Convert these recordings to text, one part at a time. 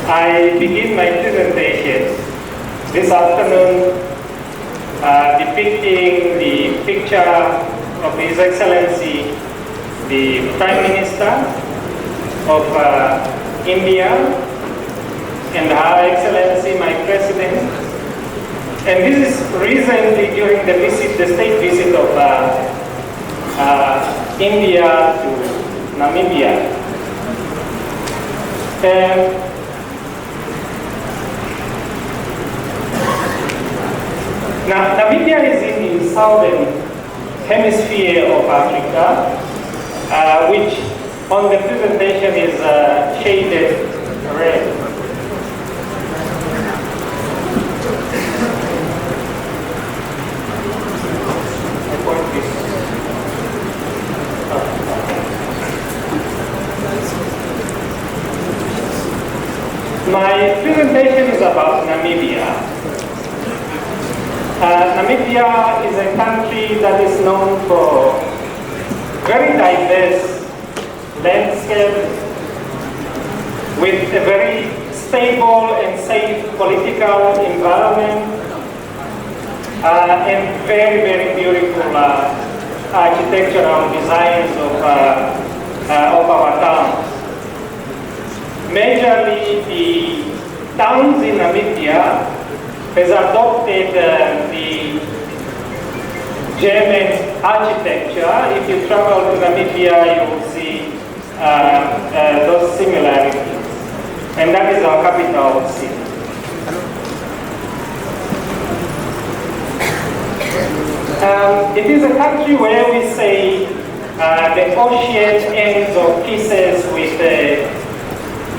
I begin my presentation this afternoon depicting the picture of His Excellency, the Prime Minister of India, and Her Excellency, my President. And this is recently during the state visit of India to Namibia. Now, Namibia is in the southern hemisphere of Africa, which on the presentation is shaded red. My presentation is about Namibia. Namibia is a country that is known for very diverse landscape with a very stable and safe political environment and very, very beautiful architectural designs of our towns. Majorly, the towns in Namibia has adopted the German architecture. If you travel to Namibia, you will see those similarities. And that is our capital city. It is a country where we say the ocean ends or kisses with the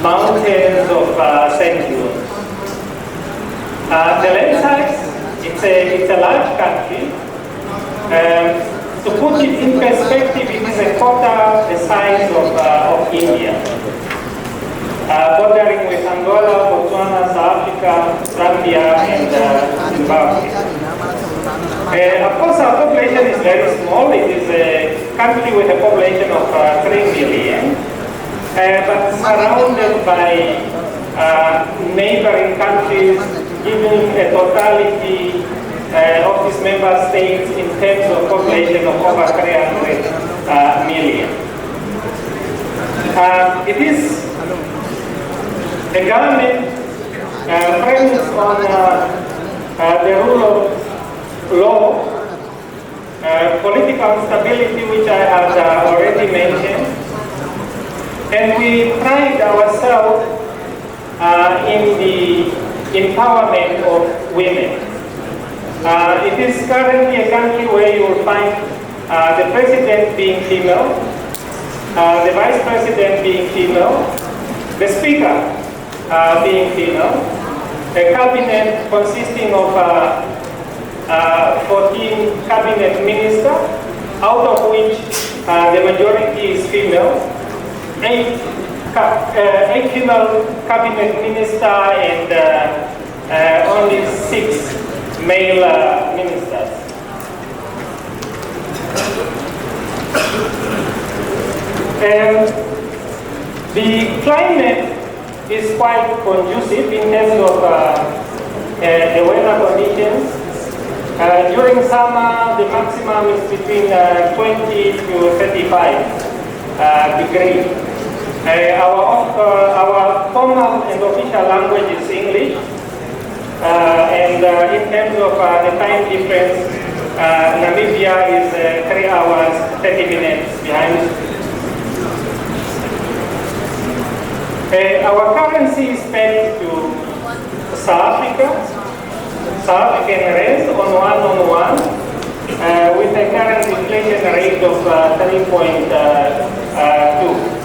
mountains of sand dunes. The land size, it's a large country. To put it in perspective, it is a quarter the size of India. Bordering with Angola, Botswana, South Africa, Zambia, and Zimbabwe. Of course, our population is very small. It is a country with a population of 3 million. But surrounded by neighboring countries, giving a totality of these member states in terms of population of over 300 million. It is a government premised on the rule of law, political stability, which I have already mentioned. And we pride ourselves in the empowerment of women. It is currently a country where you will find the president being female, the vice president being female, the speaker being female, a cabinet consisting of 14 cabinet ministers, out of which the majority is female. 8 female cabinet ministers and only 6 male ministers. The climate is quite conducive in terms of the weather conditions. During summer, the maximum is between 20 to 35 degrees. Our formal and official language is English, and in terms of the time difference, Namibia is 3 hours, 30 minutes behind. Our currency is pegged to South Africa, South African rands on one, with a current inflation rate of 3.2.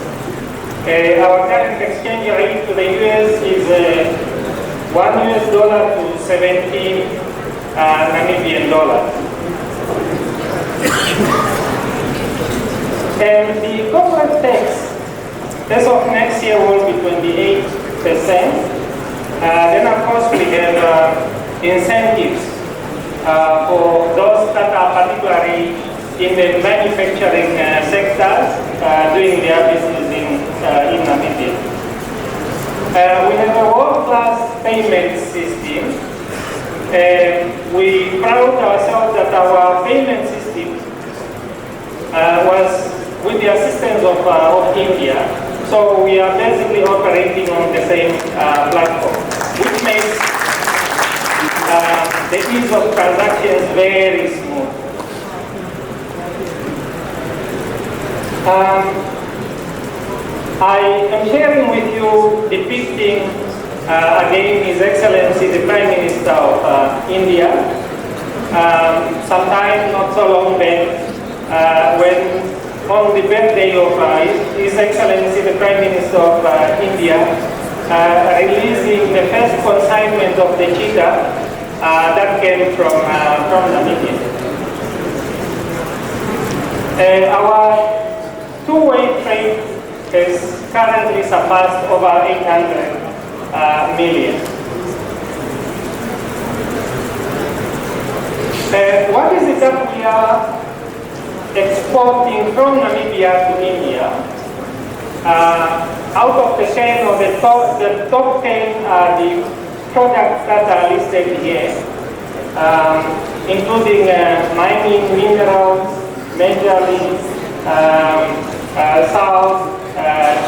Our current exchange rate to the US is $1 to 17 Namibian dollars. And the corporate tax, as of next year, will be 28%. Then, of course, we have incentives for those that are particularly in the manufacturing sectors doing their business in Namibia. We have a world-class payment system. We proud ourselves that our payment system was with the assistance of India. So we are basically operating on the same platform, which makes the ease of transactions very smooth. I am sharing with you depicting again His Excellency the Prime Minister of India. Sometime not so long back, when on the birthday of His Excellency the Prime Minister of India, releasing the first consignment of the cheetah that came from Namibia. Our two-way trade has currently surpassed over 800 million. What is it that we are exporting from Namibia to India? Out of the 10 or the top 10 are the products that are listed here, including mining minerals, majorly salt,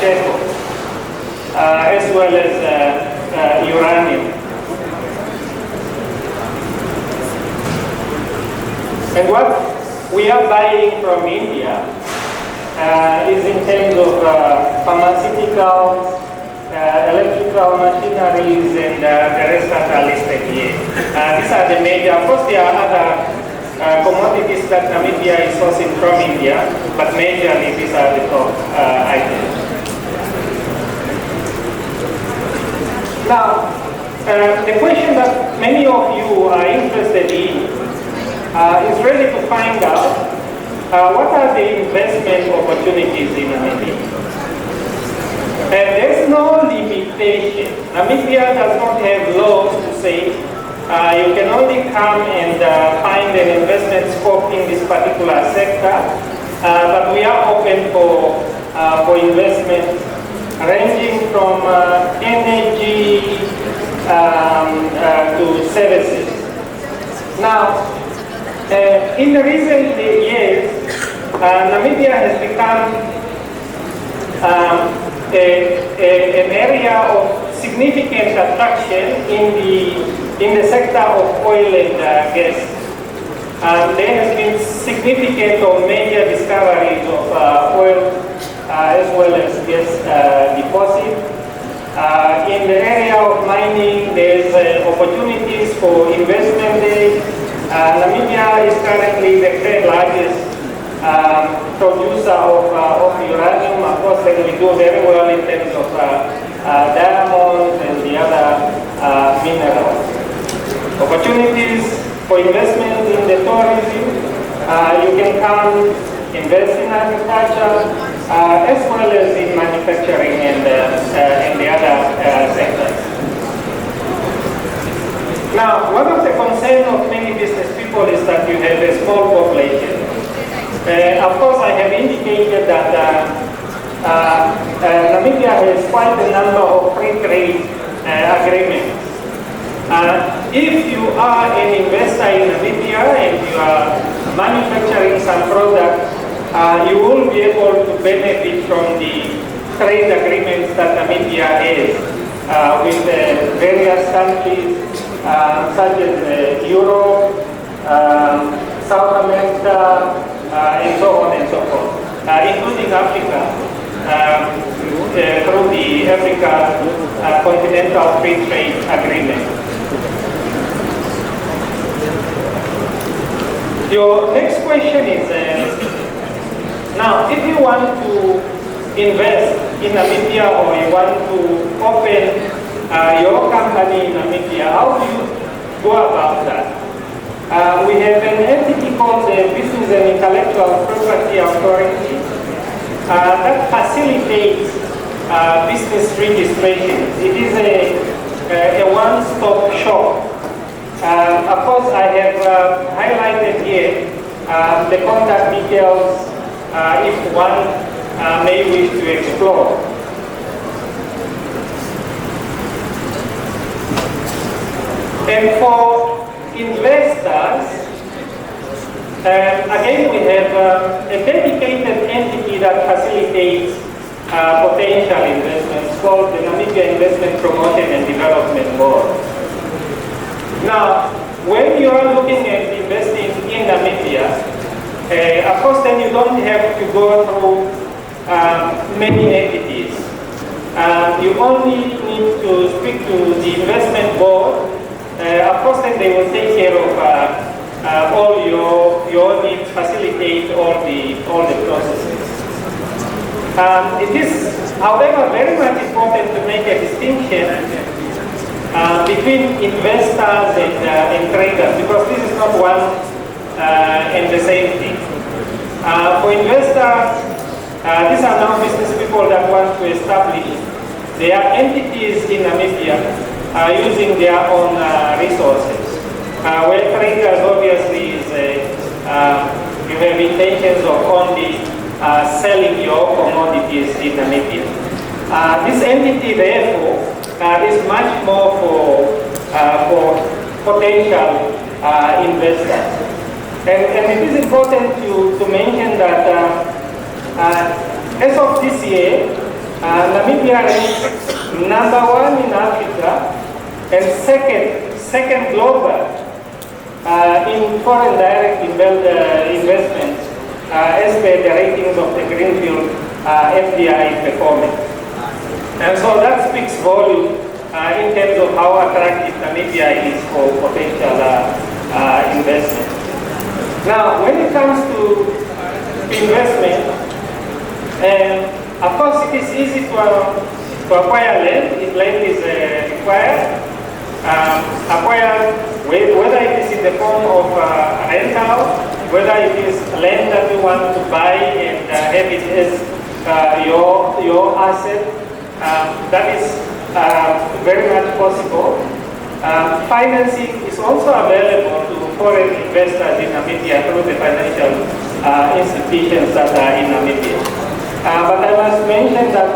charcoal, as well as uranium. And what we are buying from India is in terms of pharmaceuticals, electrical machineries, and the rest that are listed here. These are the major. Of course, there are other commodities that Namibia is sourcing from India, but majorly these are the top items. Now, the question that many of you are interested in is really to find out what are the investment opportunities in Namibia. There's no limitation. Namibia does not have laws to say you can only come and find an investment scope in this particular sector, but we are open for investment ranging from energy to services. Now, in the recent years, Namibia has become an area of significant attraction in the sector of oil and gas. There has been significant or major discoveries of oil as well as gas deposits. In the area of mining, there's opportunities for investment there. Namibia is currently the third largest producer of uranium. Of course, we do very well in terms of diamonds and the other minerals. Opportunities for investment in the tourism. You can come invest in agriculture as well as in manufacturing and the other sectors. Now, one of the concerns of many business people is that you have a small population. Of course, I have indicated that Namibia has quite a number of free trade agreements. If you are an investor in Namibia and you are manufacturing some product, you will be able to benefit from the trade agreements that Namibia has with various countries such as Europe, South America, and so on and so forth, including Africa, through the Africa Continental Free Trade Agreement. Your next question is, now if you want to invest in Namibia or you want to open your company in Namibia, how do you go about that? We have an entity called the Business and Intellectual Property Authority that facilitates business registration. It is a one-stop shop. Of course, I have highlighted here the contact details if one may wish to explore. And for investors, again, we have a dedicated entity that facilitates potential investments called the Namibia Investment Promotion and Development Board. Now, when you are looking at investing in Namibia, of course, then you don't have to go through many entities. You only need to speak to the investment board. Of course, then they will take care of all your needs, facilitate all the processes. It is, however, very much important to make a distinction between investors and traders, because this is not one and the same thing. For investors, these are now business people that want to establish their entities in Namibia using their own resources. Where traders obviously is you have intentions of only selling your commodities in Namibia. This entity, therefore, is much more for potential investors. And it is important to mention that as of this year, Namibia ranks #1 in Africa and second global in foreign direct investments as per the ratings of the Greenfield FDI performance. And so that speaks volume in terms of how attractive Namibia is for potential investment. Now, when it comes to investment, of course it is easy to acquire land if land is required. Acquire, whether it is in the form of rental, whether it is land that you want to buy and have it as your asset, that is very much possible. Financing is also available to foreign investors in Namibia through the financial institutions that are in Namibia. But I must mention that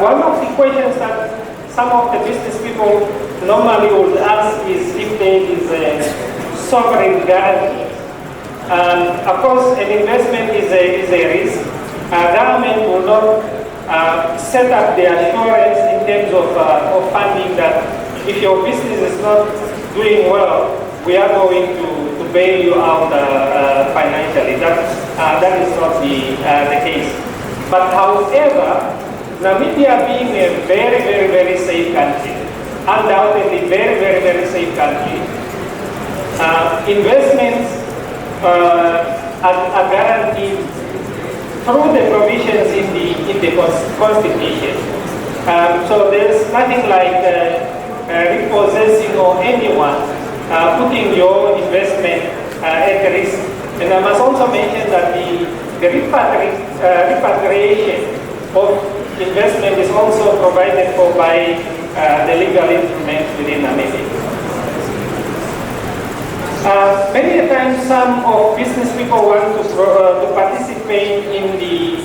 one of the questions that some of the business people normally would ask is if there is a sovereign guarantee. Of course, an investment is a risk. Government will not set up the assurance in terms of funding that if your business is not doing well, we are going to bail you out financially. That is not the case. But however, Namibia being a very, very, very safe country, undoubtedly very, very, very safe country, investments are guaranteed through the provisions in the Constitution. So there's nothing like repossessing or anyone putting your investment at risk. And I must also mention that the repatriation of investment is also provided for by the legal instruments within Namibia. Many times some of business people want to participate in the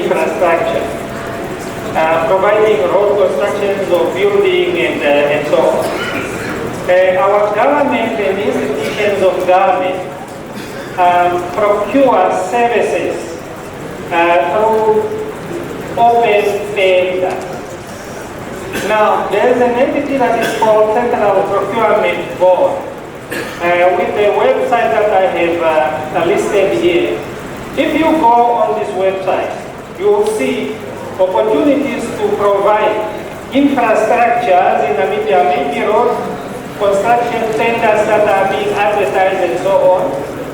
infrastructure, providing road constructions or building and so on. Our government and institutions of government procure services through open tender. Now, there is an entity that is called Central Procurement Board with the website that I have listed here. If you go on this website, you will see opportunities to provide infrastructures in Namibia, maybe road construction tenders that are being advertised and so on,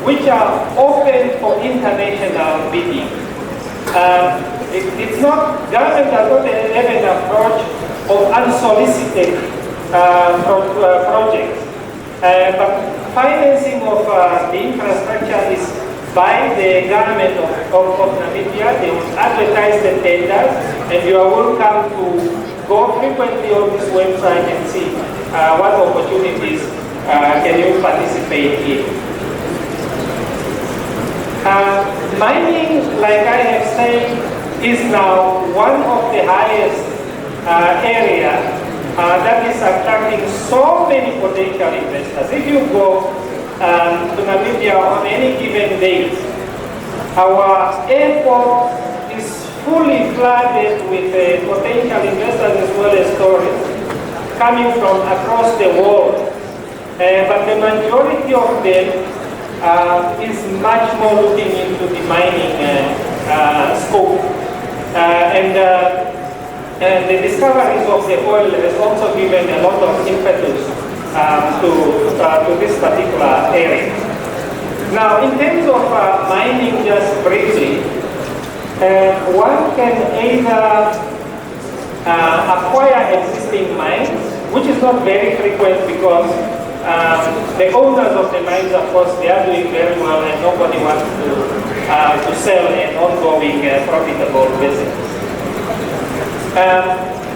which are open for international bidding. It's not, government does not have an approach of unsolicited projects, but financing of the infrastructure is by the government of Namibia. They will advertise the tenders, and you are welcome to go frequently on this website and see what opportunities can you participate in. Mining, like I have said, is now one of the highest areas that is attracting so many potential investors. If you go to Namibia on any given day, our airport is fully flooded with potential investors as well as tourists coming from across the world. But the majority of them is much more looking into the mining scope. And the discoveries of the oil has also given a lot of impetus to this particular area. Now, in terms of mining, just briefly, one can either acquire existing mines, which is not very frequent because the owners of the mines, of course, they are doing very well and nobody wants to sell an ongoing profitable business.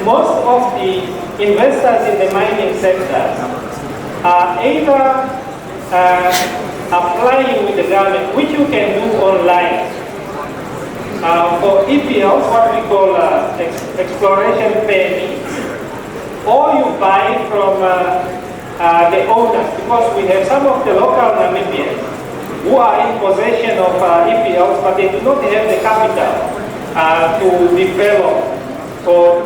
Most of the investors in the mining sector are either applying with the government, which you can do online, for EPLs, what we call exploration permits, or you buy from the owners, because we have some of the local Namibians who are in possession of EPLs, but they do not have the capital to develop or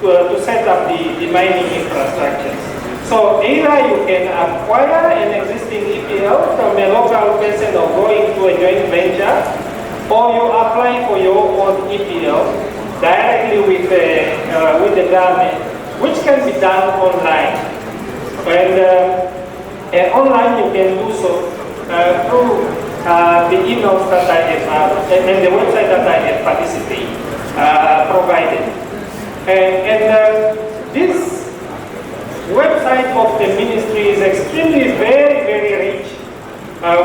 to set up the mining infrastructure. So either you can acquire an existing EPL from a local person or go into a joint venture, or you apply for your own EPL directly with the government, which can be done online. And online you can do so through the emails that I have and the website that I have provided. And this website of the ministry is extremely very, very rich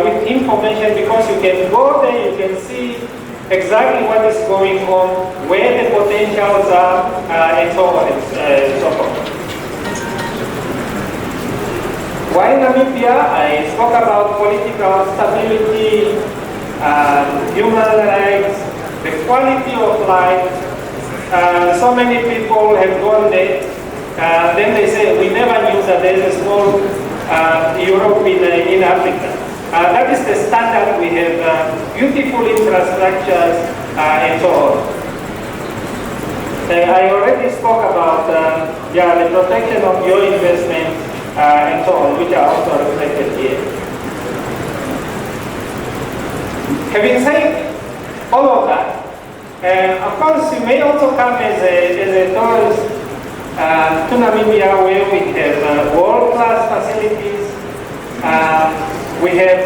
with information, because you can go there, you can see exactly what is going on, where the potentials are, and so on and so forth. Why Namibia? I spoke about political stability, human rights, the quality of life. So many people have gone there. Then they say, we never knew that there is a small Europe in Africa. That is the standard. We have beautiful infrastructures and so on. I already spoke about the protection of your investment and so on, which are also reflected here. Having said all of that, of course, you may also come as a tourist to Namibia, where we have world-class facilities. We have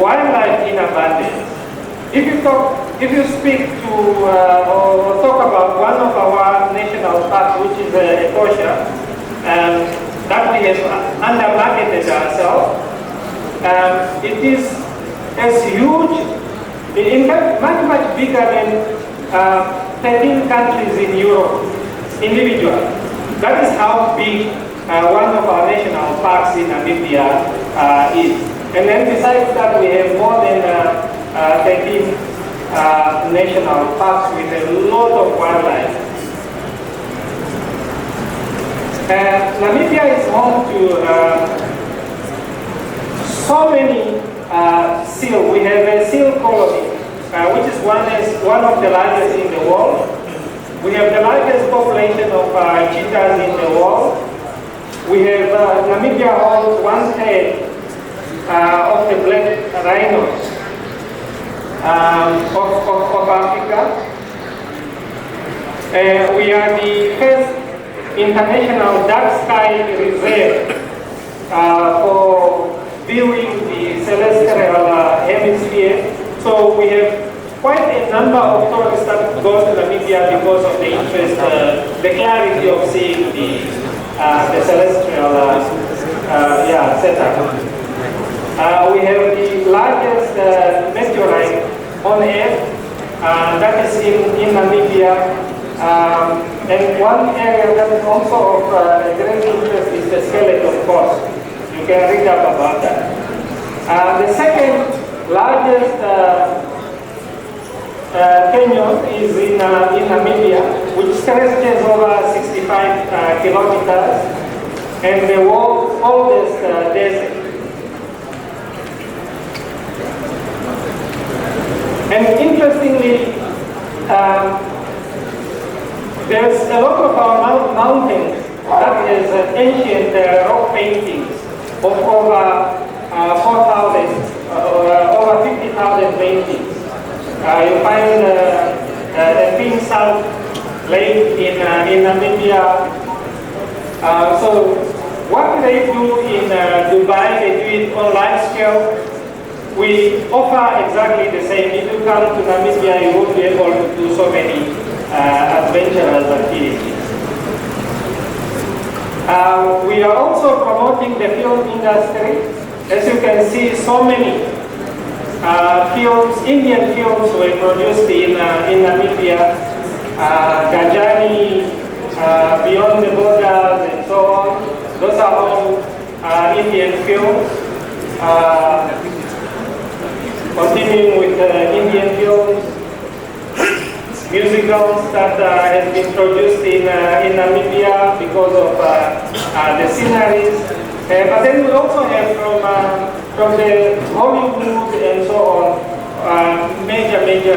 wildlife in abundance. If you speak to or talk about one of our national parks, which is Etosha, that we have under-marketed ourselves, it is as huge, in fact, much bigger than 13 countries in Europe, individual. That is how big one of our national parks in Namibia is. And then besides that, we have more than 13 national parks with a lot of wildlife. Namibia is home to so many seal. We have a seal colony, which is one of the largest in the world. We have the largest population of cheetahs in the world. We have Namibia holds 1/3 of the black rhinos of Africa. We are the first international dark sky reserve for viewing the celestial hemisphere. So we have quite a number of tourists that go to Namibia because of the interest, the clarity of seeing the celestial setup. We have the largest meteorite on Earth, that is in Namibia. And one area that is also of great interest is the skeleton coast. You can read up about that. The second largest canyon is in Namibia, which stretches over 65 kilometers, and the world's oldest desert. And interestingly, there's a lot of our mountains that is ancient rock paintings of over 4,000, over 50,000 paintings. You find the Pink Salt Lake in Namibia. So what they do in Dubai, they do it on large scale. We offer exactly the same. If you come to Namibia, you won't be able to do so many adventurous activities. We are also promoting the film industry. As you can see, so many films, Indian films were produced in Namibia, Gajani, Beyond the Borders, and so on. Those are all Indian films. Continuing with Indian films, musicals that has been produced in Namibia because of the sceneries. But then we also have from the Hollywood and so on, major